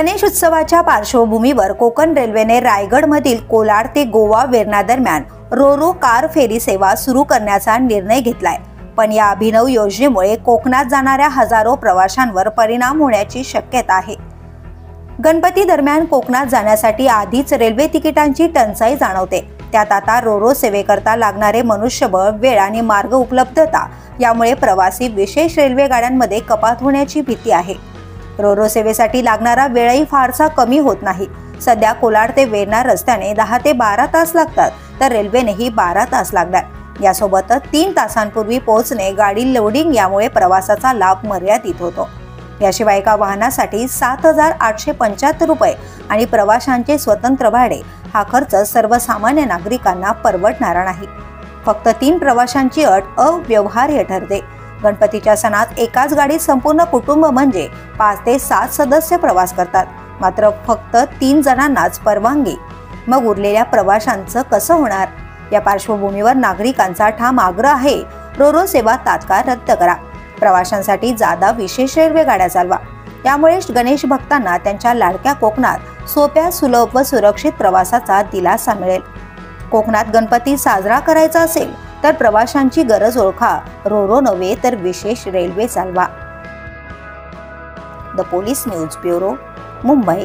गणेश उत्सवाच्या पार्श्वभूमीवर कोकण रेल्वेने रायगडमधील कोलाड ते गोवा वेर्णा दरम्यान रोरो कार फेरी सेवा सुरू करण्याचा निर्णय घेतलाय। पण या अभिनव योजनेमुळे कोकणात जाणाऱ्या हजारो प्रवाशांवर परिणाम होण्याची शक्यता आहे। गणपती दरम्यान कोकणात जाण्यासाठी आधीच रेल्वे तिकिटांची टंचाई जाणवते, त्यात आता रोरो सेवेकरता लागणारे मनुष्यबळ, वेळ आणि मार्ग उपलब्धता यामुळे प्रवासी विशेष रेल्वे गाड्यांमध्ये कपात होण्याची भीती आहे। रोरो सेवेसाठी लागणारा वेळही फारसा कमी होत नाही। सध्या कोलाड ते वेर्णा रस्त्याने 10 ते 12 तास लागतात, तर रेल्वेनेही 12 तास लागणार। यासोबतच 3 तासांपूर्वी पोहोचणे, गाडी लोडिंग यामुळे प्रवासाचा लाभ मर्यादित होतो। याशिवाय एका वाहनासाठी 7,875 रुपये आणि प्रवाशांचे स्वतंत्र भाडे हा खर्च सर्वसामान्य नागरिकांना परवडणारा नाही। फक्त 3 प्रवाशांची अट अव्यवहार्य ठरते। गणपतीच्या सणात एकाच गाडीत संपूर्ण कुटुंब म्हणजे 5 ते 7 सदस्य प्रवास करतात, मात्र फक्त 3 जणांनाच परवानगी। मग उरलेल्या प्रवाशांचं कसं होणार? या पार्श्वभूमीवर नागरिकांचा ठाम आग्रह आहे, रोरो सेवा तात्काळ रद्द करा। प्रवाशांसाठी जादा विशेष रेल्वे गाड्या चालवा। यामुळे गणेश भक्तांना त्यांच्या लाडक्या कोकणात सोप्या, सुलभ व सुरक्षित प्रवासाचा दिलासा मिळेल। कोकणात गणपती साजरा करायचा असेल तर प्रवाशांची गरज ओळखा, रोरो नव्हे तर विशेष रेल्वे चालवा। The police news bureau, Mumbai.